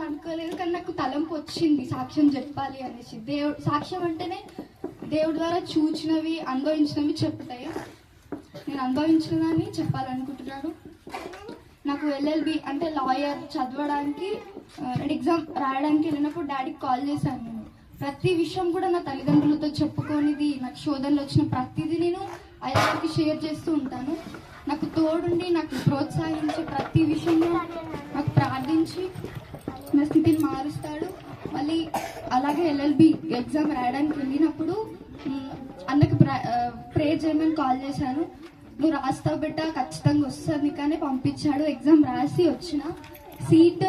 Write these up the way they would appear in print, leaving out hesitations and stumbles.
అనుకోలేదు, కానీ నాకు తలంపు వచ్చింది సాక్ష్యం చెప్పాలి అనేసి. సాక్ష్యం అంటేనే దేవుడి ద్వారా చూచినవి అనుభవించినవి చెప్తాయి. నేను అనుభవించిన దాన్ని చెప్పాలనుకుంటున్నాను. నాకు ఎల్ఎల్బి అంటే లాయర్ చదవడానికి ఎగ్జామ్ రాయడానికి వెళ్ళినప్పుడు డాడీకి కాల్ చేశాను. నేను ప్రతి విషయం కూడా నా తల్లిదండ్రులతో చెప్పుకోనిది, నాకు శోధనలు వచ్చిన ప్రతిదీ నేను అయ్యకి షేర్ చేస్తూ ఉంటాను. నాకు తోడుండి నాకు ప్రోత్సహించి ప్రతి విషయంలో నాకు ప్రార్థించి నా స్థితిని మారుస్తాడు. మళ్ళీ అలాగే ఎల్ఎల్బి ఎగ్జామ్ రాయడానికి వెళ్ళినప్పుడు అన్నకు ప్రే చేయమని కాల్ చేశాను. నువ్వు రాస్తావు బిడ్డ, ఖచ్చితంగా వస్తుంది కానీ పంపించాడు. ఎగ్జామ్ రాసి వచ్చిన సీట్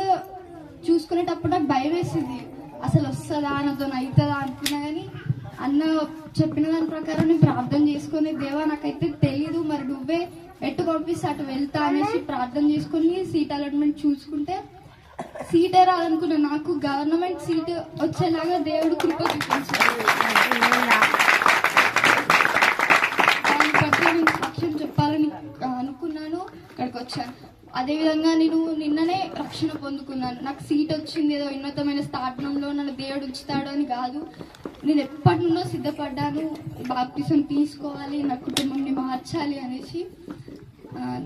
చూసుకునేటప్పుడు నాకు భయం వేసింది, అసలు వస్తుందా నాతో అవుతుందా అనుకున్నా. కానీ అన్న చెప్పిన దాని ప్రకారం నేను ప్రార్థన చేసుకుని, దేవా నాకైతే తెలీదు, మరి నువ్వే ఎట్టు పంపిస్తే అటు వెళ్తా అనేసి ప్రార్థన చేసుకుని సీట్ అలాట్మెంట్ చూసుకుంటే సీటే రాదనుకున్నా. నాకు గవర్నమెంట్ సీట్ వచ్చేలాగా దేవుడు కృప చూపించాడు. సాక్ష్యం చెప్పాలని అనుకున్నాను, ఇక్కడికి వచ్చాను. అదేవిధంగా నేను నిన్ననే రక్షణ పొందుకున్నాను. నాకు సీట్ వచ్చింది ఏదో ఉన్నతమైన స్థానంలో నన్ను దేవుడు ఉంచుతాడు అని కాదు. నేను ఎప్పటి నుండో సిద్ధపడ్డాను, బాప్తిసం తీసుకోవాలి, నా కుటుంబాన్ని మార్చాలి అనేసి.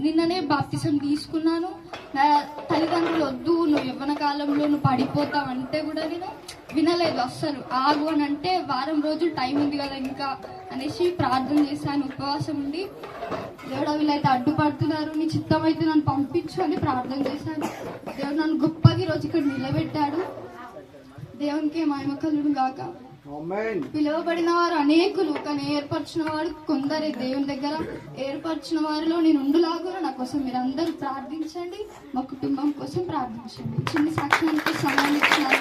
నిన్ననే బాప్తిసం తీసుకున్నాను. నా తల్లిదండ్రులు వద్దు, నువ్వు యవ్వన కాలంలో నువ్వు పడిపోతావు అంటే కూడా నేను వినలేదు అస్సలు. ఆగు అని అంటే వారం రోజులు టైం ఉంది కదా ఇంకా అనేసి ప్రార్థన చేశాను. ఉపవాసం ఉండి, దేవుడు వీళ్ళైతే అడ్డుపడుతున్నారు, నీ చిత్తం అయితే నన్ను పంపించు అని ప్రార్థన చేశాను. దేవుడు నన్ను గొప్పగా ఈరోజు ఇక్కడ నిలబెట్టాడు. దేవునికి మహిమ కలుగును గాక. పిలువబడిన వారు అనేకులు, కానీ ఏర్పరిచిన వారు కొందరే. దేవుని దగ్గర ఏర్పరిచిన వారిలో నేను ఉండులాగా నా కోసం మీరు అందరూ ప్రార్థించండి, మా కుటుంబం కోసం ప్రార్థించండి. చిన్న సాక్ష్యానికి సమయం ఇచ్చినారు.